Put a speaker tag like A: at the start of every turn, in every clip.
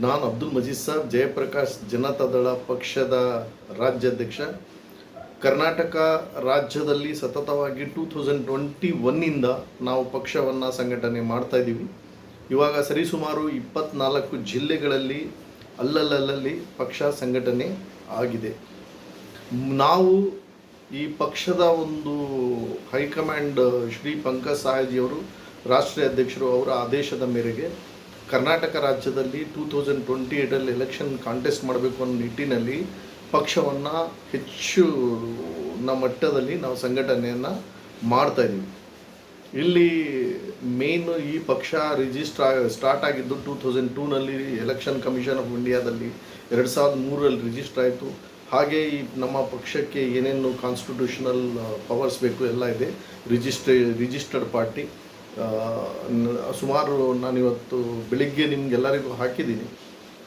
A: ನಾನು ಅಬ್ದುಲ್ ಮಜೀದ್ ಸಾಬ್, ಜಯಪ್ರಕಾಶ್ ಜನತಾದಳ ಪಕ್ಷದ ರಾಜ್ಯಾಧ್ಯಕ್ಷ. ಕರ್ನಾಟಕ ರಾಜ್ಯದಲ್ಲಿ ಸತತವಾಗಿ 2021ಇಂದ ನಾವು ಪಕ್ಷವನ್ನು ಸಂಘಟನೆ ಮಾಡ್ತಾ ಇದ್ದೀವಿ. ಇವಾಗ ಸರಿಸುಮಾರು 24 ಜಿಲ್ಲೆಗಳಲ್ಲಿ ಅಲ್ಲಲ್ಲಿ ಪಕ್ಷ ಸಂಘಟನೆ ಆಗಿದೆ. ನಾವು ಈ ಪಕ್ಷದ ಒಂದು ಹೈಕಮಾಂಡ್ ಶ್ರೀ ಪಂಕಜ್ ಸಾಹಜಿಯವರು, ರಾಷ್ಟ್ರೀಯ ಅಧ್ಯಕ್ಷರು, ಅವರ ಆದೇಶದ ಮೇರೆಗೆ ಕರ್ನಾಟಕ ರಾಜ್ಯದಲ್ಲಿ 2028 ಎಲೆಕ್ಷನ್ ಕಾಂಟೆಸ್ಟ್ ಮಾಡಬೇಕು ಅನ್ನೋ ನಿಟ್ಟಿನಲ್ಲಿ ಪಕ್ಷವನ್ನು ಹೆಚ್ಚು ಮಟ್ಟದಲ್ಲಿ ನಾವು ಸಂಘಟನೆಯನ್ನು ಮಾಡ್ತಾಯಿದ್ದೀವಿ. ಇಲ್ಲಿ ಮೇಯ್ನು ಈ ಪಕ್ಷ ಸ್ಟಾರ್ಟ್ ಆಗಿದ್ದು 2002ನಲ್ಲಿ ಎಲೆಕ್ಷನ್ ಕಮಿಷನ್ ಆಫ್ ಇಂಡಿಯಾದಲ್ಲಿ 2003ರಲ್ಲಿ ರಿಜಿಸ್ಟರ್ ಆಯಿತು. ಹಾಗೆ ಈ ನಮ್ಮ ಪಕ್ಷಕ್ಕೆ ಏನೇನು ಕಾನ್ಸ್ಟಿಟ್ಯೂಷನಲ್ ಪವರ್ಸ್ ಬೇಕು ಎಲ್ಲ ಇದೆ. Registered party. ಸುಮಾರು ನಾನಿವತ್ತು ಬೆಳಿಗ್ಗೆ ನಿಮಗೆಲ್ಲರಿಗೂ ಹಾಕಿದ್ದೀನಿ.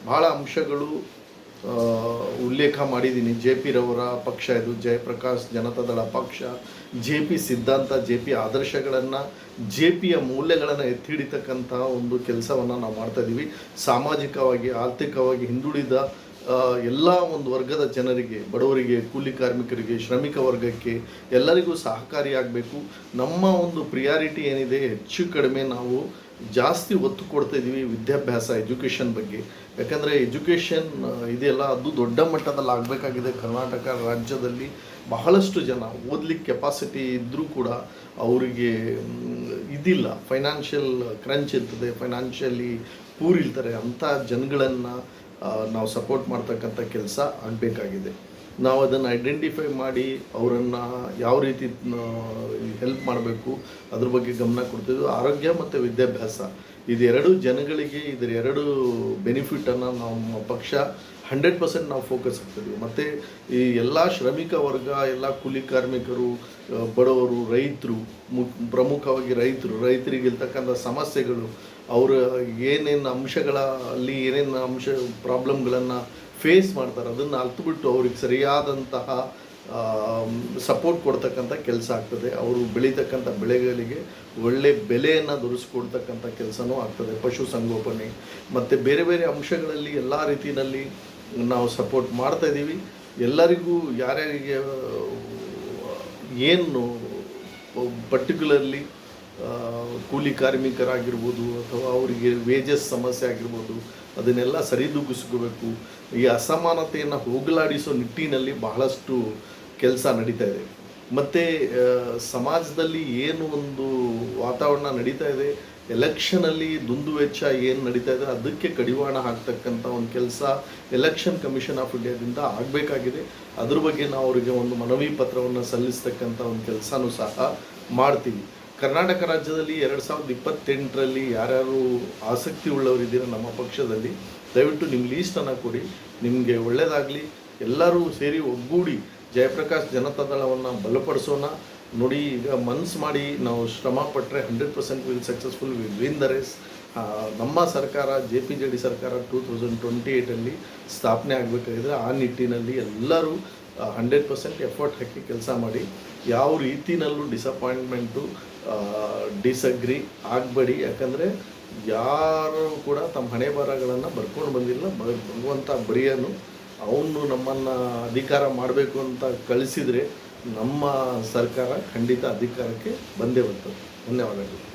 A: ಭಾಳ ಅಂಶಗಳು ಉಲ್ಲೇಖ ಮಾಡಿದ್ದೀನಿ. JP ರವರ ಪಕ್ಷ ಇದು, ಜಯಪ್ರಕಾಶ್ ಜನತಾದಳ ಪಕ್ಷ. JP ಸಿದ್ಧಾಂತ, JP ಆದರ್ಶಗಳನ್ನು, JPಯ ಮೌಲ್ಯಗಳನ್ನು ಎತ್ತಿ ಹಿಡಿತಕ್ಕಂಥ ಒಂದು ಕೆಲಸವನ್ನು ನಾವು ಮಾಡ್ತಾಯಿದ್ದೀವಿ. ಸಾಮಾಜಿಕವಾಗಿ, ಆರ್ಥಿಕವಾಗಿ ಹಿಂದುಳಿದ ಎಲ್ಲ ಒಂದು ವರ್ಗದ ಜನರಿಗೆ, ಬಡವರಿಗೆ, ಕೂಲಿ ಕಾರ್ಮಿಕರಿಗೆ, ಶ್ರಮಿಕ ವರ್ಗಕ್ಕೆ ಎಲ್ಲರಿಗೂ ಸಹಕಾರಿಯಾಗಬೇಕು. ನಮ್ಮ ಒಂದು ಪ್ರಿಯಾರಿಟಿ ಏನಿದೆ, ಹೆಚ್ಚು ಕಡಿಮೆ ನಾವು ಜಾಸ್ತಿ ಒತ್ತು ಕೊಡ್ತಾಯಿದ್ದೀವಿ ವಿದ್ಯಾಭ್ಯಾಸ, ಎಜುಕೇಷನ್ ಬಗ್ಗೆ. ಯಾಕಂದರೆ ಎಜುಕೇಷನ್ ಇದೆಯಲ್ಲ, ಅದು ದೊಡ್ಡ ಮಟ್ಟದಲ್ಲಿ ಆಗಬೇಕಾಗಿದೆ. ಕರ್ನಾಟಕ ರಾಜ್ಯದಲ್ಲಿ ಬಹಳಷ್ಟು ಜನ ಓದಲಿಕ್ಕೆ ಕೆಪಾಸಿಟಿ ಇದ್ದರೂ ಕೂಡ ಅವರಿಗೆ ಇದಿಲ್ಲ, ಫೈನಾನ್ಷಿಯಲ್ ಕ್ರಂಚ್ ಇರ್ತದೆ, ಫೈನಾನ್ಷಿಯಲಿ ಪೂರ್ ಇರ್ತಾರೆ. ಅಂಥ ಜನಗಳನ್ನು ನಾವು ಸಪೋರ್ಟ್ ಮಾಡ್ತಕ್ಕಂಥ ಕೆಲಸ ಆಗಬೇಕಾಗಿದೆ. ನಾವು ಅದನ್ನು ಐಡೆಂಟಿಫೈ ಮಾಡಿ ಅವರನ್ನು ಯಾವ ರೀತಿ ಹೆಲ್ಪ್ ಮಾಡಬೇಕು ಅದ್ರ ಬಗ್ಗೆ ಗಮನ ಕೊಡ್ತೀವಿ. ಆರೋಗ್ಯ ಮತ್ತು ವಿದ್ಯಾಭ್ಯಾಸ ಇದೆರಡು ಜನಗಳಿಗೆ, ಇದೆರಡು ಬೆನಿಫಿಟನ್ನು ನಮ್ಮ ಪಕ್ಷ 100% ನಾವು ಫೋಕಸ್ ಆಗ್ತಿದ್ದೀವಿ. ಮತ್ತು ಈ ಎಲ್ಲ ಶ್ರಮಿಕ ವರ್ಗ, ಎಲ್ಲ ಕೂಲಿ ಕಾರ್ಮಿಕರು, ಬಡವರು, ರೈತರು, ಪ್ರಮುಖವಾಗಿ ರೈತರಿಗಿರ್ತಕ್ಕಂಥ ಸಮಸ್ಯೆಗಳು, ಅವರ ಏನೇನು ಅಂಶಗಳಲ್ಲಿ ಏನೇನು ಪ್ರಾಬ್ಲಮ್ಗಳನ್ನು ಫೇಸ್ ಮಾಡ್ತಾರೆ ಅದನ್ನು ಅಲ್ತುಬಿಟ್ಟು ಅವ್ರಿಗೆ ಸರಿಯಾದಂತಹ ಸಪೋರ್ಟ್ ಕೊಡ್ತಕ್ಕಂಥ ಕೆಲಸ ಆಗ್ತದೆ. ಅವರು ಬೆಳೀತಕ್ಕಂಥ ಬೆಳೆಗಳಿಗೆ ಒಳ್ಳೆ ಬೆಲೆಯನ್ನು ದೊರಕಿಸ್ಕೊಡ್ತಕ್ಕಂಥ ಕೆಲಸನೂ ಆಗ್ತದೆ. ಪಶು ಸಂಗೋಪನೆ ಮತ್ತು ಬೇರೆ ಬೇರೆ ಅಂಶಗಳಲ್ಲಿ ಎಲ್ಲ ರೀತಿಯಲ್ಲಿ ನಾವು ಸಪೋರ್ಟ್ ಮಾಡ್ತಾಯಿದ್ದೀವಿ. ಎಲ್ಲರಿಗೂ ಯಾರ್ಯಾರಿಗೆ ಏನು ಪರ್ಟಿಕ್ಯುಲರ್ಲಿ ಕೂಲಿ ಕಾರ್ಮಿಕರಾಗಿರ್ಬೋದು ಅಥವಾ ಅವರಿಗೆ ವೇಜಸ್ ಸಮಸ್ಯೆ ಆಗಿರ್ಬೋದು, ಅದನ್ನೆಲ್ಲ ಸರಿದೂಗಿಸ್ಕೋಬೇಕು. ಈ ಅಸಮಾನತೆಯನ್ನು ಹೋಗಲಾಡಿಸೋ ನಿಟ್ಟಿನಲ್ಲಿ ಬಹಳಷ್ಟು ಕೆಲಸ ನಡೀತಾ ಇದೆ. ಮತ್ತು ಸಮಾಜದಲ್ಲಿ ಏನು ಒಂದು ವಾತಾವರಣ ನಡೀತಾ ಇದೆ, ಎಲೆಕ್ಷನಲ್ಲಿ ದುಂದುವೆಚ್ಚ ಏನು ನಡೀತಾ ಇದೆ ಅದಕ್ಕೆ ಕಡಿವಾಣ ಹಾಕ್ತಕ್ಕಂಥ ಒಂದು ಕೆಲಸ ಎಲೆಕ್ಷನ್ ಕಮಿಷನ್ ಆಫ್ ಇಂಡಿಯಾದಿಂದ ಆಗಬೇಕಾಗಿದೆ. ಅದ್ರ ಬಗ್ಗೆ ನಾವು ಅವರಿಗೆ ಒಂದು ಮನವಿ ಪತ್ರವನ್ನು ಸಲ್ಲಿಸ್ತಕ್ಕಂಥ ಒಂದು ಕೆಲಸನೂ ಸಹ ಮಾಡ್ತೀವಿ. ಕರ್ನಾಟಕ ರಾಜ್ಯದಲ್ಲಿ 2028ರಲ್ಲಿ ಯಾರ್ಯಾರು ಆಸಕ್ತಿ ಉಳ್ಳವರಿದ್ದೀರ ನಮ್ಮ ಪಕ್ಷದಲ್ಲಿ, ದಯವಿಟ್ಟು ನಿಮ್ಮ ಲೀಸ್ಟನ್ನು ಕೊಡಿ. ನಿಮಗೆ ಒಳ್ಳೆಯದಾಗಲಿ. ಎಲ್ಲರೂ ಸೇರಿ ಒಗ್ಗೂಡಿ ಜಯಪ್ರಕಾಶ್ ಜನತಾದಳವನ್ನು ಬಲಪಡಿಸೋಣ. ನೋಡಿ, ಈಗ ಮನಸ್ಸು ಮಾಡಿ ನಾವು ಶ್ರಮ ಪಟ್ಟರೆ 100% will successful, will win the race. ನಮ್ಮ ಸರ್ಕಾರ, JPJD ಸರ್ಕಾರ 2028ಅಲ್ಲಿ ಸ್ಥಾಪನೆ ಆಗಬೇಕಾಗಿದ್ರೆ ಆ ನಿಟ್ಟಿನಲ್ಲಿ ಎಲ್ಲರೂ 100% ಎಫರ್ಟ್ ಹಾಕಿ ಕೆಲಸ ಮಾಡಿ. ಯಾವ ರೀತಿಯಲ್ಲೂ ಡಿಸಪಾಯಿಂಟ್ಮೆಂಟು, ಡಿಸಗ್ರಿ ಆಗಬೇಡಿ. ಯಾಕಂದರೆ ಯಾರು ಕೂಡ ತಮ್ಮ ಹಣೆ ಬರಹಗಳನ್ನು ಬರ್ಕೊಂಡು ಬಂದಿಲ್ಲ. ಭಗವಂತ ಬರೆಯನು, ಅವನು ನಮ್ಮನ್ನು ಅಧಿಕಾರ ಮಾಡಬೇಕು ಅಂತ ಕಳಿಸಿದರೆ ನಮ್ಮ ಸರ್ಕಾರ ಖಂಡಿತ ಅಧಿಕಾರಕ್ಕೆ ಬಂದೇ ಬರ್ತದೆ. ಧನ್ಯವಾದಗಳು.